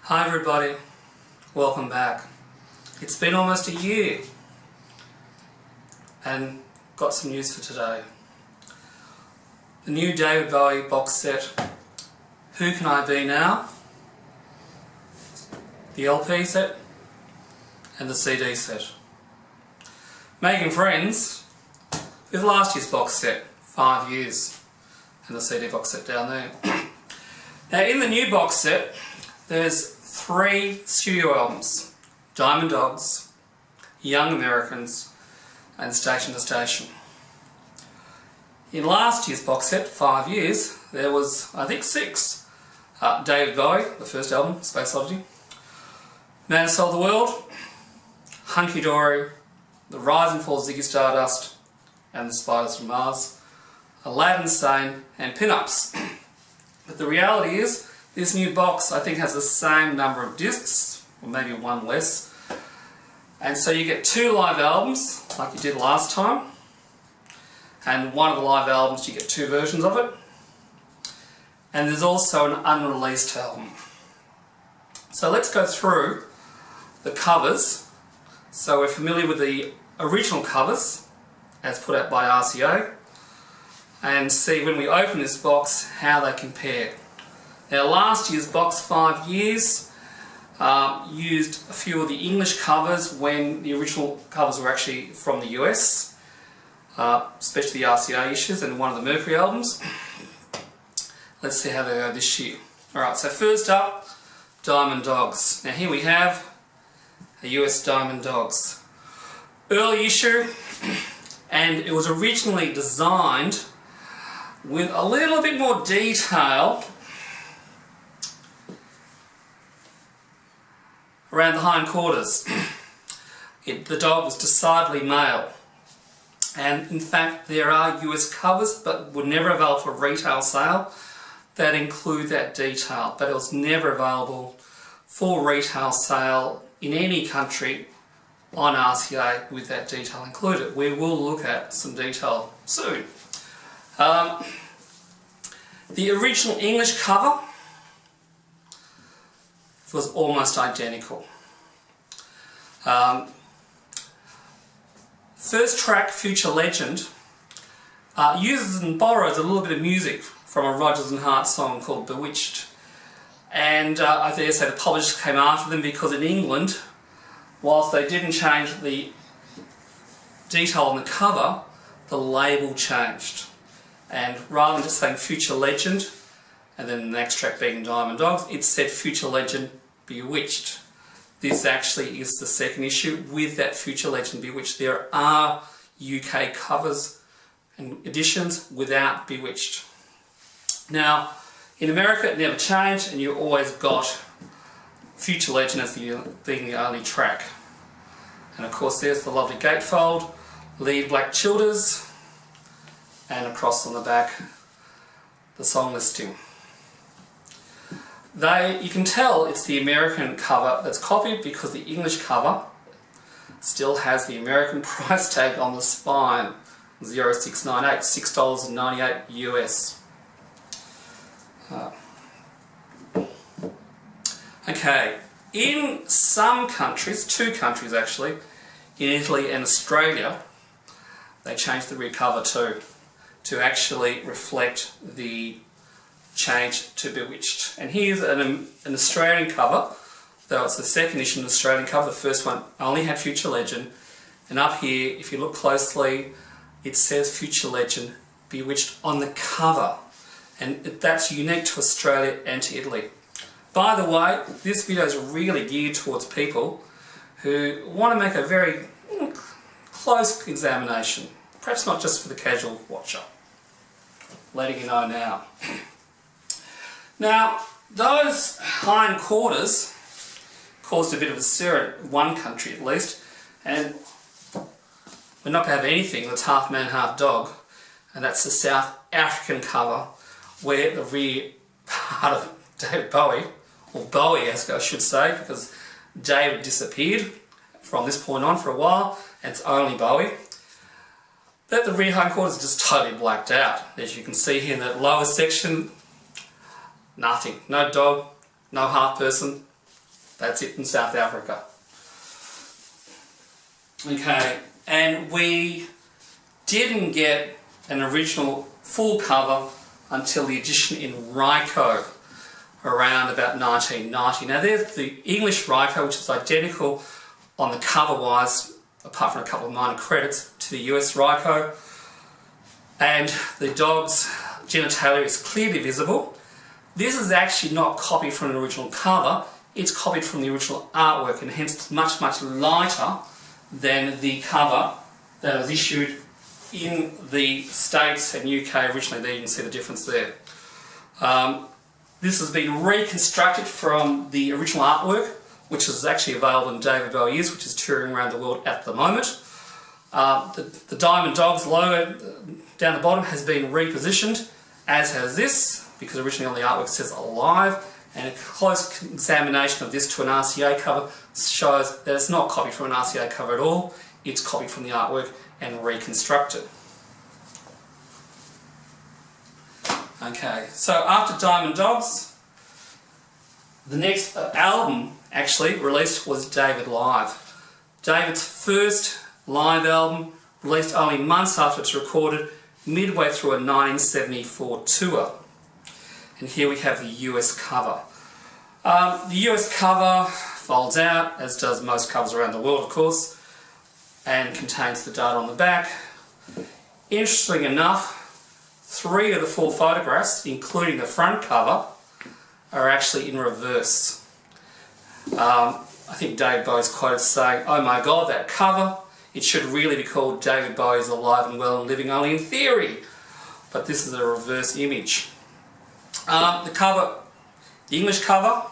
Hi everybody, welcome back. It's been almost a year and got some news for today. The new David Bowie box set, Who Can I Be Now? The LP set and the CD set. Making friends with last year's box set, 5 years, and the CD box set down there. Now in the new box set there's 3 studio albums: Diamond Dogs, Young Americans and Station to Station. In last year's box set, 5 years, there was, I think, 6. David Bowie, the first album, Space Oddity, Man Who Sold the World, Hunky Dory, The Rise and Fall of Ziggy Stardust and The Spiders from Mars, Aladdin Sane and Pin-Ups. But the reality is, this new box I think has the same number of discs, or maybe one less. And so you get 2 live albums, like you did last time. And one of the live albums you get 2 versions of it. And there's also an unreleased album. So let's go through the covers. So we're familiar with the original covers, as put out by RCA, and see when we open this box how they compare. Now last year's box, 5 years, used a few of the English covers when the original covers were actually from the US, especially the RCA issues and one of the Mercury albums. Let's see how they go this year. Alright, so first up, Diamond Dogs. Now here we have a US Diamond Dogs. Early issue, and it was originally designed with a little bit more detail around the hindquarters. The dog was decidedly male, and in fact there are US covers but were never available for retail sale that include that detail, but it was never available for retail sale in any country on RCA with that detail included. We will look at some detail soon. The original English cover was almost identical. First track, Future Legend, uses and borrows a little bit of music from a Rodgers and Hart song called Bewitched. And I dare say the publishers came after them because in England, whilst they didn't change the detail on the cover, the label changed. And rather than just saying Future Legend, and then the next track being Diamond Dogs, it said Future Legend Bewitched. This actually is the second issue with that Future Legend Bewitched. There are UK covers and editions without Bewitched. Now, in America it never changed, and you always got Future Legend as being the only track. And of course there's the lovely gatefold, Leave Black Childers, and across on the back the song listing. You can tell it's the American cover that's copied because the English cover still has the American price tag on the spine, 0698, $6.98 US. Okay, in some countries, 2 countries actually, in Italy and Australia, they changed the rear cover too, to actually reflect the change to Bewitched. And here's an Australian cover, though it's the second issue of the Australian cover. The first one only had Future Legend, and up here, if you look closely, it says Future Legend Bewitched on the cover, and that's unique to Australia and to Italy. By the way, this video is really geared towards people who want to make a very close examination, perhaps not just for the casual watcher. Letting you know now. Now, those hindquarters caused a bit of a stir in one country at least, and we're not going to have anything that's half man, half dog, and that's the South African cover, where the rear part of David Bowie, or Bowie as I should say, because David disappeared from this point on for a while, and it's only Bowie. But the rear hindquarters is just totally blacked out. As you can see here in that lower section, nothing. No dog, no half person, That's it in South Africa. Okay, and we didn't get an original full cover until the edition in RYKO around about 1990. Now there's the English RYKO, which is identical on the cover-wise, apart from a couple of minor credits, to the US RYKO. And the dog's genitalia is clearly visible. This is actually not copied from an original cover, it's copied from the original artwork, and hence it's much, much lighter than the cover that was issued in the States and UK originally. There you can see the difference there. This has been reconstructed from the original artwork, which is actually available in David Bowie's, which is touring around the world at the moment. The Diamond Dogs logo down the bottom has been repositioned, as has this, because originally on the artwork it says Alive, and a close examination of this to an RCA cover shows that it's not copied from an RCA cover at all, it's copied from the artwork and reconstructed. Okay, so after Diamond Dogs, the next album actually released was David Live. David's first live album, released only months after it's recorded, midway through a 1974 tour. And here we have the US cover. The US cover folds out, as does most covers around the world of course, and contains the data on the back. Interesting enough, 3 of the 4 photographs, including the front cover, are actually in reverse. I think David Bowie's quoted saying, "Oh my God, that cover, it should really be called David Bowie's Alive and Well and Living Only in Theory." But this is a reverse image. The cover, the English cover,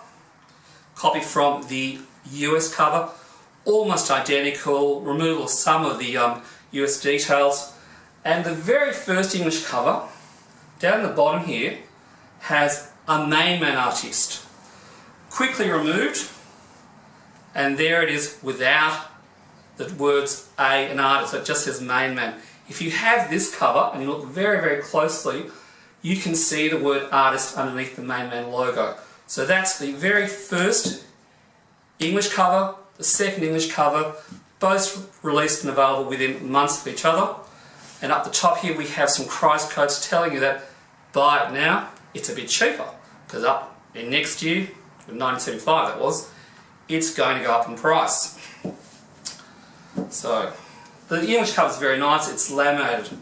copied from the US cover, almost identical, removal of some of the US details. And the very first English cover, down the bottom here, has a main man artist. Quickly removed, and there it is without the words A and artist, it just says main man. If you have this cover and you look very, very closely, you can see the word artist underneath the main man logo. So that's the very first English cover, the second English cover, both released and available within months of each other. And up the top here we have some price codes telling you that buy it now, it's a bit cheaper, because up in next year, in 1975 that was, it's going to go up in price. So, the English cover is very nice, it's laminated.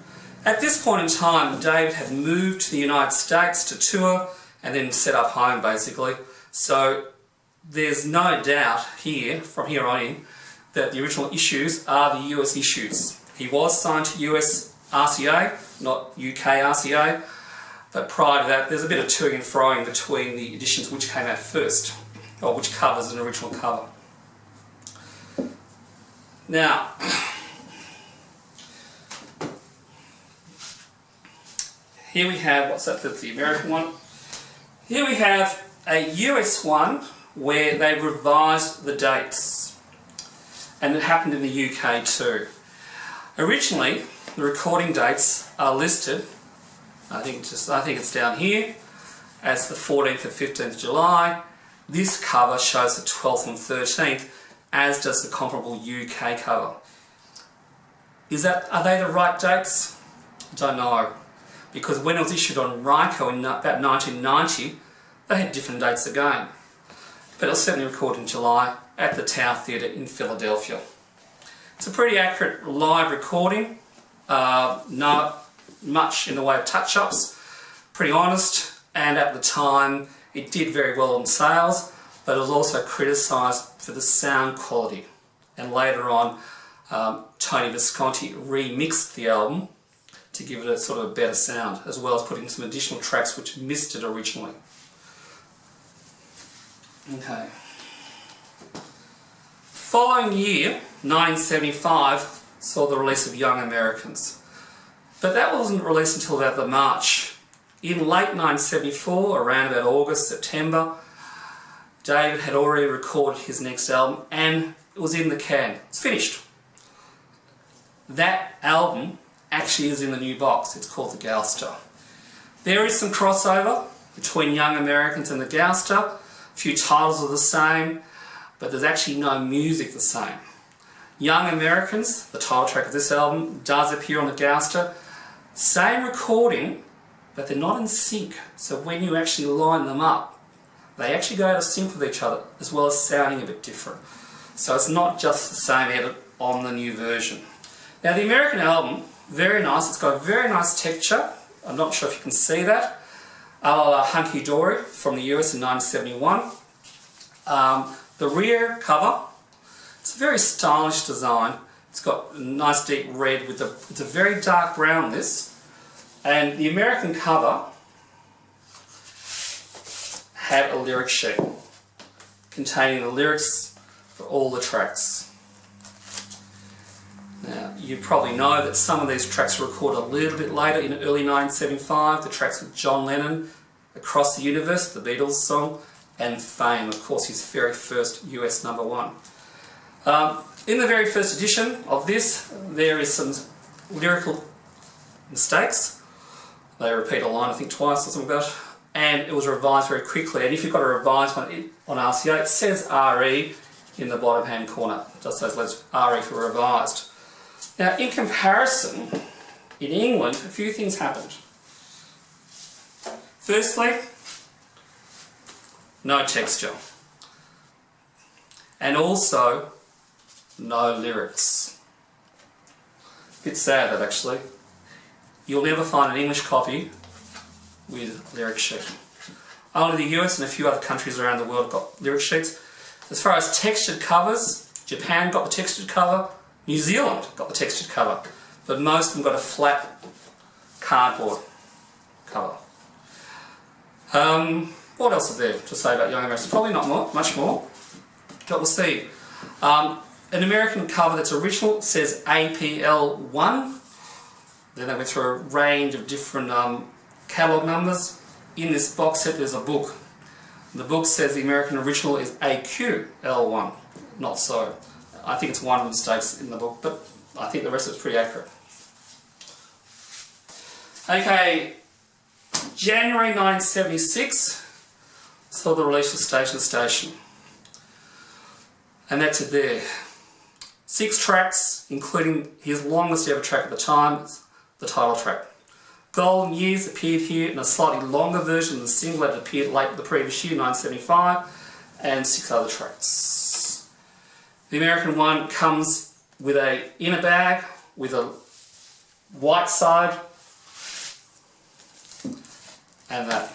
At this point in time, David had moved to the United States to tour and then set up home basically. So, there's no doubt here, from here on in, that the original issues are the US issues. He was signed to US RCA, not UK RCA, but prior to that there's a bit of toing and froing between the editions which came out first, or which covers an original cover. Now, here we have, what's that, that's the American one? Here we have a US one where they revised the dates, and it happened in the UK too. Originally, the recording dates are listed, I think it's down here, as the 14th and 15th July. This cover shows the 12th and 13th, as does the comparable UK cover. Are they the right dates? I don't know, because when it was issued on RYKO in about 1990, they had different dates again. But it was certainly recorded in July at the Tower Theatre in Philadelphia. It's a pretty accurate live recording, not much in the way of touch-ups, pretty honest, and at the time it did very well on sales, but it was also criticised for the sound quality. And later on, Tony Visconti remixed the album to give it a sort of a better sound, as well as putting some additional tracks which missed it originally. Okay. Following year, 1975, saw the release of Young Americans. But that wasn't released until about the March. In late 1974, around about August, September, David had already recorded his next album and it was in the can. It's finished. That album actually is in the new box. It's called the Galster. There is some crossover between Young Americans and the Galster. A few titles are the same. but there's actually no music the same. Young Americans, the title track of this album, does appear on the Gouster. Same recording, but they're not in sync. So when you actually line them up, they actually go out of sync with each other, as well as sounding a bit different. So it's not just the same edit on the new version. Now the American album, very nice. It's got a very nice texture. I'm not sure if you can see that. A la Hunky Dory from the US in 1971. The rear cover, it's a very stylish design. It's got a nice deep red with it's a very dark brown, this. And the American cover had a lyric sheet containing the lyrics for all the tracks. Now, you probably know that some of these tracks were recorded a little bit later, in early 1975. The tracks with John Lennon, Across the Universe, the Beatles song, and Fame, of course, his very first US #1. In the very first edition of this, there is some lyrical mistakes. They repeat a line, I think, twice or something like that. And it was revised very quickly. And if you've got a revised one on RCA, it says RE in the bottom hand corner. Just those letters, RE for revised. Now, in comparison, in England, a few things happened. Firstly, no texture. And also, no lyrics. Bit sad, that actually. You'll never find an English copy with lyric sheet. Only the US and a few other countries around the world got lyric sheets. As far as textured covers, Japan got the textured cover, New Zealand got the textured cover, but most of them got a flat cardboard cover. What else is there to say about Young Americans? Probably not much more, but we'll see. An American cover that's original says APL1. Then they went through a range of different catalogue numbers. In this box set there's a book. The book says the American original is AQL1. Not so. I think it's one of the mistakes in the book, but I think the rest of it's pretty accurate. Okay, January 1976 saw the release of Station to Station. And that's it there. 6 tracks, including his longest ever track at the time, the title track. Golden Years appeared here in a slightly longer version than the single that appeared late the previous year, 1975, and 6 other tracks. The American one comes with a inner bag, with a white side, and that.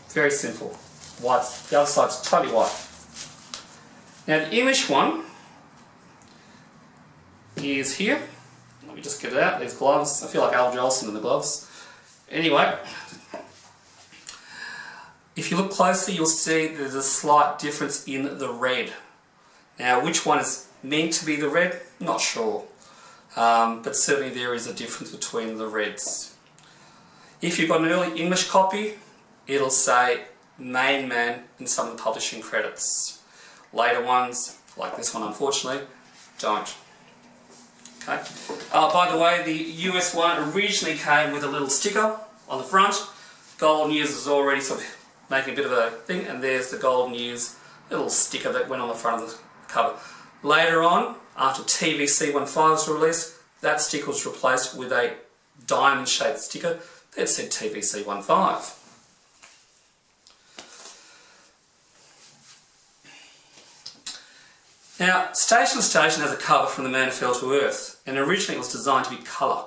Very simple. White. The other side's totally white. Now the English one is here. Let me just get it out. These gloves. I feel like Al Jolson in the gloves. Anyway, if you look closely, you'll see there's a slight difference in the red. Now, which one is meant to be the red? Not sure. But certainly there is a difference between the reds. If you've got an early English copy, it'll say Main Man in some of the publishing credits. Later ones, like this one unfortunately, don't. Okay. By the way, the US one originally came with a little sticker on the front. Golden Years is already sort of making a bit of a thing, and there's the Golden Years little sticker that went on the front of the cover. Later on, after TVC15 was released, that sticker was replaced with a diamond-shaped sticker that said TVC15. Now, Station to Station has a cover from The Man Who Fell to Earth, and originally it was designed to be colour.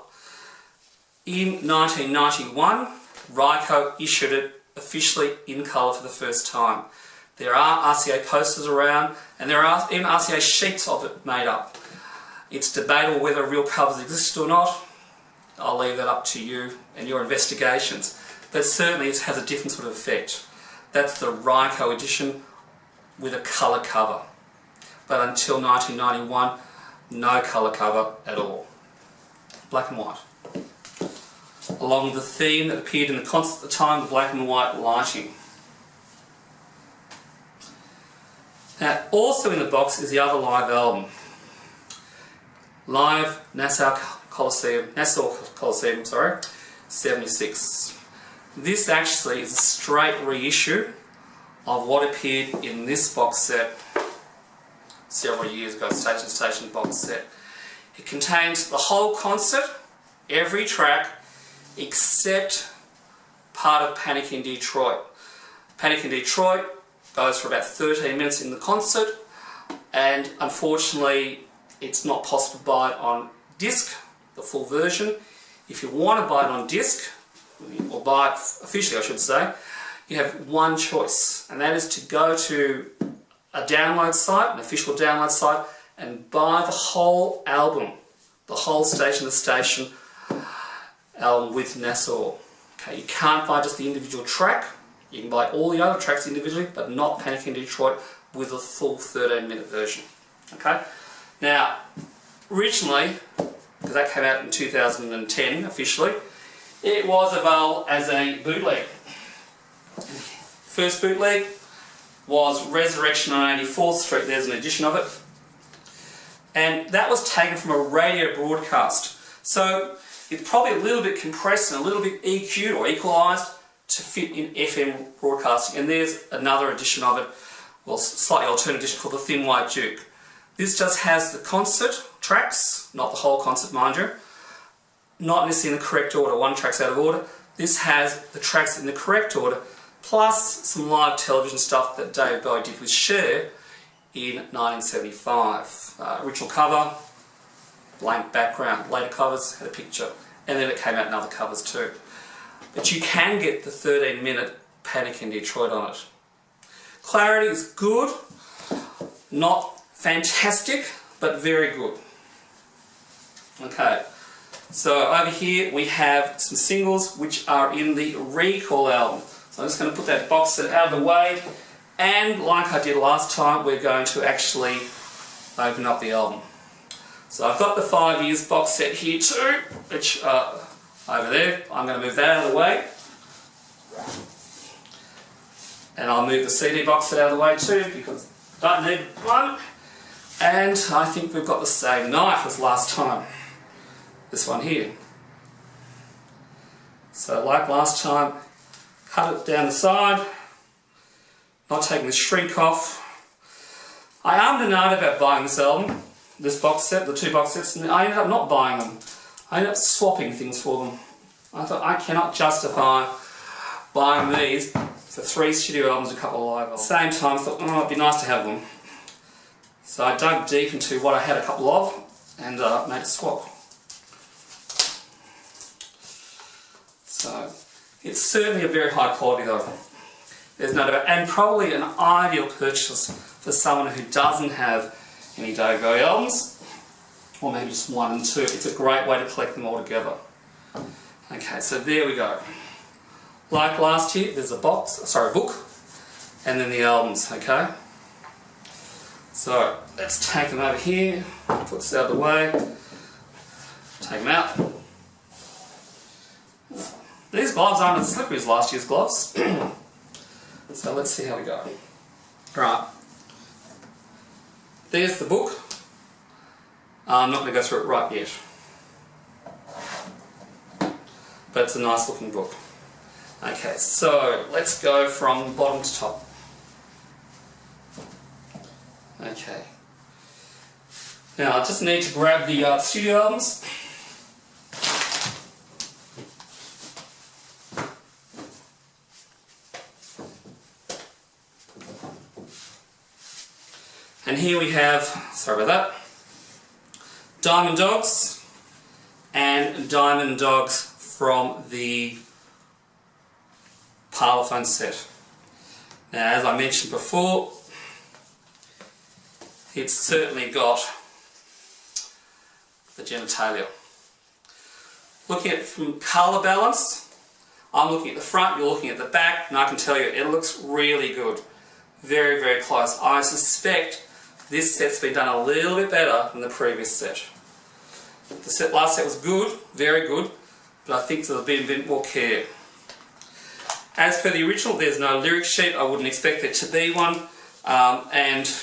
In 1991, RYKO issued it officially in colour for the first time. There are RCA posters around, and there are even RCA sheets of it made up. It's debatable whether real covers exist or not. I'll leave that up to you and your investigations. But certainly it has a different sort of effect. That's the RYKO edition with a colour cover. But until 1991, no colour cover at all. Black and white. Along with the theme that appeared in the concert at the time, the black and white lighting. Now, also in the box is the other live album. Live Nassau Coliseum, 76. This actually is a straight reissue of what appeared in this box set several years ago, Station to Station box set. It contains the whole concert, every track, except part of Panic in Detroit. Panic in Detroit goes for about 13 minutes in the concert, and unfortunately it's not possible to buy it on disc, the full version. If you want to buy it on disc, or buy it officially I should say, you have one choice, and that is to go to a download site, an official download site, and buy the whole album, the whole Station to Station album with Nassau. Okay, you can't buy just the individual track. You can buy all the other tracks individually, but not Panic in Detroit with a full 13-minute version. Okay, now originally, because that came out in 2010 officially, it was available as a bootleg. First bootleg was Resurrection on 84th Street. There's an edition of it, and that was taken from a radio broadcast. So it's probably a little bit compressed and a little bit EQ'd or equalised to fit in FM broadcasting. And there's another edition of it, well, slightly alternate edition called the Thin White Duke. This just has the concert tracks, not the whole concert, mind you, not necessarily in the correct order. One track's out of order. This has the tracks in the correct order, plus some live television stuff that David Bowie did with Cher in 1975. Original cover, blank background. Later covers had a picture, and then it came out in other covers too. But you can get the 13-minute Panic in Detroit on it. Clarity is good, not fantastic, but very good. Okay, so over here we have some singles which are in the Recall album. So I'm just going to put that box set out of the way, and like I did last time, we're going to actually open up the album. So I've got the 5 years box set here too, which over there. I'm going to move that out of the way, and I'll move the CD box set out of the way too because I don't need one. And I think we've got the same knife as last time, this one here. So like last time, cut it down the side, not taking the shrink off. I am denied about buying this album, this box set, the two box sets, and I ended up not buying them. I ended up swapping things for them. I thought I cannot justify buying these for 3 studio albums and a couple of live albums. At the same time I thought, oh, it'd be nice to have them. So I dug deep into what I had a couple of and made a swap. So it's certainly a very high quality though. There's no doubt, and probably an ideal purchase for someone who doesn't have any David Bowie albums, or maybe just 1 and 2. It's a great way to collect them all together. Okay, so there we go. Like last year, there's a book, and then the albums, okay? So let's take them over here, put this out of the way, take them out. These gloves aren't as slippery as last year's gloves. So let's see how we go. Right, there's the book. I'm not going to go through it right yet, but it's a nice looking book. Okay, so let's go from bottom to top. Okay, now I just need to grab the studio albums. And here we have, sorry about that, Diamond Dogs and Diamond Dogs from the Parlophone set. Now, as I mentioned before, it's certainly got the genitalia. Looking at it from colour balance, I'm looking at the front, you're looking at the back, and I can tell you it looks really good. Very, very close. I suspect this set's been done a little bit better than the previous set. The last set was good, very good, but I think there's been a bit more care. As per the original, there's no lyric sheet. I wouldn't expect there to be one, and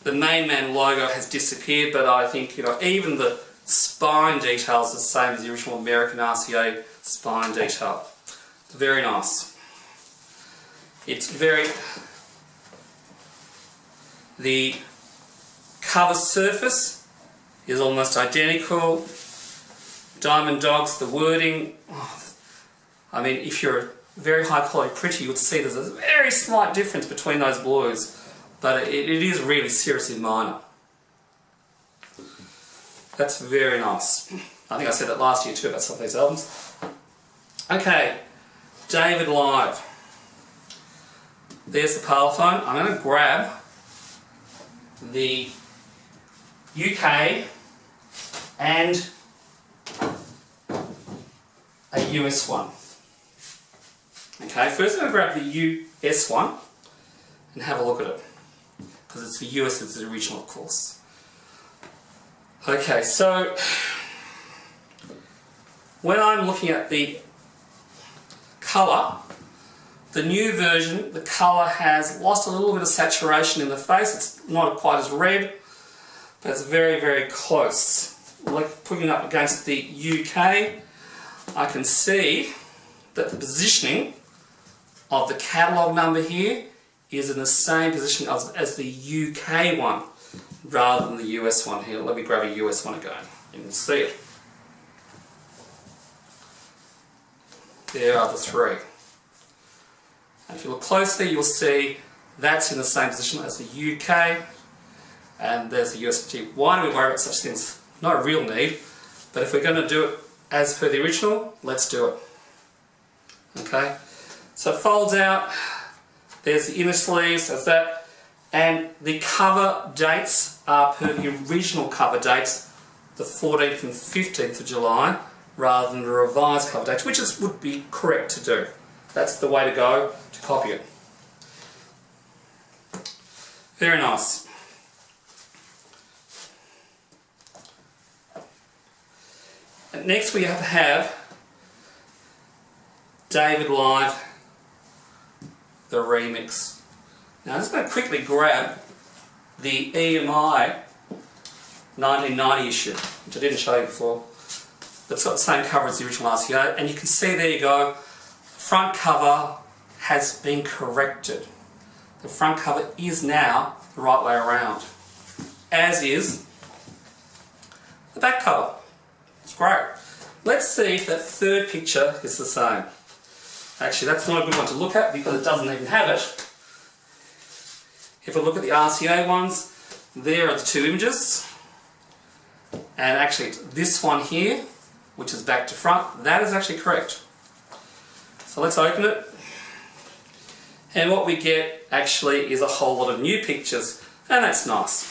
the main man logo has disappeared. But I think, you know, even the spine detail is the same as the original American RCA spine detail. It's very nice. It's very The cover surface is almost identical. Diamond Dogs, the wording, I mean, if you're a very high quality printer, you would see there's a very slight difference between those blues, but it is really seriously minor. That's very nice. I think I said that last year too about some of these albums. Okay, David Live. There's the Parlophone. I'm going to grab the UK and a US one. Okay, first I'm going to grab the US one and have a look at it, because it's the US, it's the original, of course. Okay, so when I'm looking at the colour, the new version, the colour has lost a little bit of saturation in the face. It's not quite as red, but it's very, very close. Like putting it up against the UK, I can see that the positioning of the catalogue number here is in the same position as the UK one, rather than the US one here. Let me grab a US one again. You can see it. There are the three. And if you look closely, you'll see that's in the same position as the UK, and there's the US. Why do we worry about such things? No real need, but if we're going to do it as per the original, let's do it. Okay, so it folds out, there's the inner sleeves, there's that, and the cover dates are per the original cover dates, the 14th and 15th of July, rather than the revised cover dates, which would be correct to do. That's the way to go to copy it. Very nice. And next we have to have David Live, the remix. Now I'm just going to quickly grab the EMI 1990 issue, which I didn't show you before. It's got the same cover as the original RCA, and you can see, there you go, front cover has been corrected. The front cover is now the right way around, as is the back cover. It's great. Let's see if that third picture is the same. Actually, that's not a good one to look at because it doesn't even have it. If I look at the RCA ones, there are the two images, and actually this one here, which is back to front, that is actually correct. So let's open it, and what we get actually is a whole lot of new pictures, and that's nice.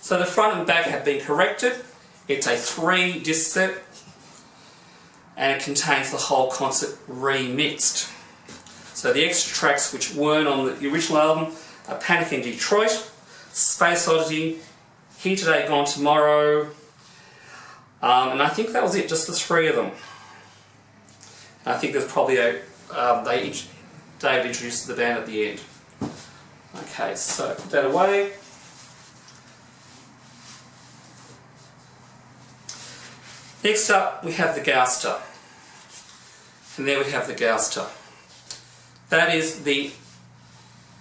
So the front and back have been corrected. It's a 3-disc set, and it contains the whole concert remixed. So the extra tracks which weren't on the original album are Panic in Detroit, Space Oddity, Here Today, Gone Tomorrow, and I think that was it, just the three of them. And I think there's probably David introduces the band at the end. Okay, so put that away. Next up we have the Gouster, and there we have the Gouster. That is the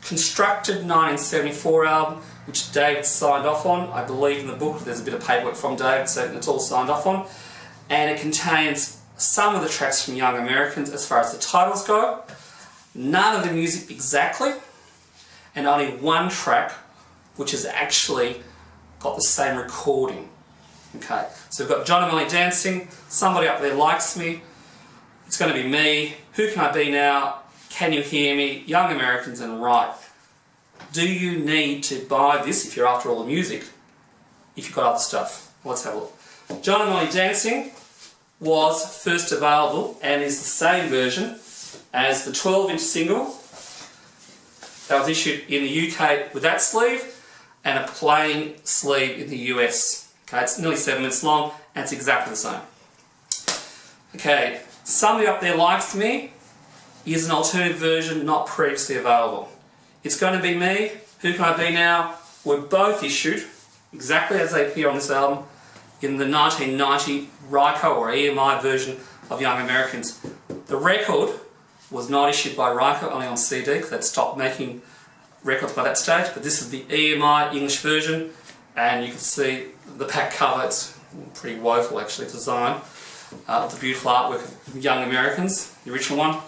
constructed 1974 album, which David signed off on. I believe in the book there's a bit of paperwork from David, so it's all signed off on. And it contains some of the tracks from Young Americans as far as the titles go, none of the music exactly, and only one track which has actually got the same recording. Okay, so we've got John and Melly Dancing, Somebody Up There Likes Me, It's Gonna Be Me, Who Can I Be Now, Can You Hear Me, Young Americans, and Right. Do you need to buy this if you're after all the music? If you've got other stuff. Let's have a look. John and Melly Dancing was first available and is the same version as the 12-inch single that was issued in the UK with that sleeve and a plain sleeve in the US. Okay, it's nearly 7 minutes long and it's exactly the same. Okay, Somebody Up There Likes Me is an alternative version not previously available. It's Gonna Be Me, Who Can I Be Now were both issued exactly as they appear on this album in the 1990 RYKO or EMI version of Young Americans. The record was not issued by RYKO, only on CD, because they'd stopped making records by that stage, but this is the EMI English version, and you can see the pack cover. It's pretty woeful actually design. The beautiful artwork of Young Americans, the original one,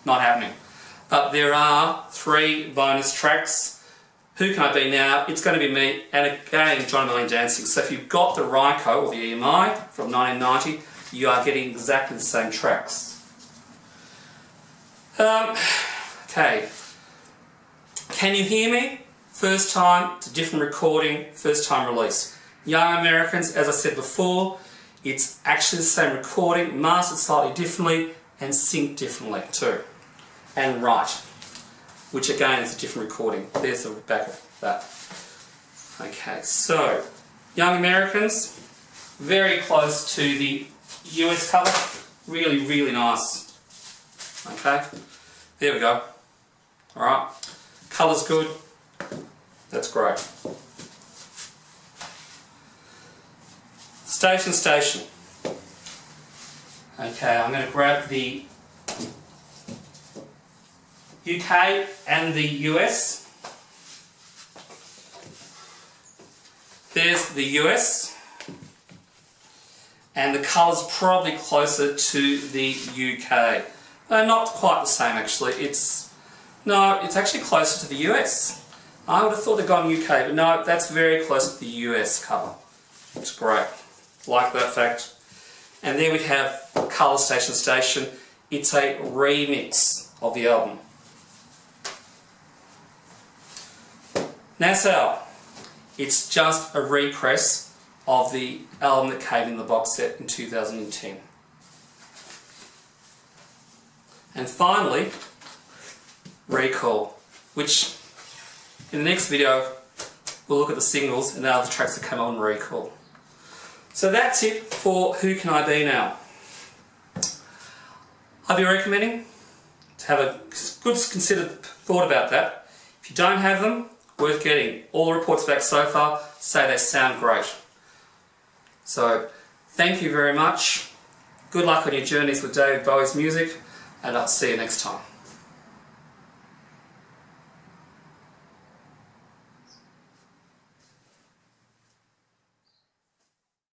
not happening. But there are 3 bonus tracks. Who Can I Be Now? It's going to be me, and again Johnny Marlene Dancing. So if you've got the RYKO or the EMI from 1990, you are getting exactly the same tracks. Okay. Can You Hear Me? First time, it's a different recording, first time release. Young Americans, as I said before, it's actually the same recording, mastered slightly differently and synced differently too. And right, which again is a different recording. There's the back of that. Okay, so Young Americans, very close to the US cover, really, really nice. Okay, there we go. Alright, colour's good, that's great. Station, station. Okay, I'm going to grab the UK and the US. There's the US, and the colour's probably closer to the UK. No, not quite the same actually. It's actually closer to the US. I would have thought they'd gone UK, but no, that's very close to the US cover. It's great. Like that fact. And there we have Colour Station Station. It's a remix of the album. Nassau. It's just a repress of the album that came in the box set in 2010. And finally, Recall, which in the next video we'll look at the singles and the other tracks that came on Recall. So that's it for Who Can I Be Now? I'd be recommending to have a good considered thought about that. If you don't have them, worth getting. All the reports back so far say they sound great. So thank you very much. Good luck on your journeys with David Bowie's music, and I'll see you next time.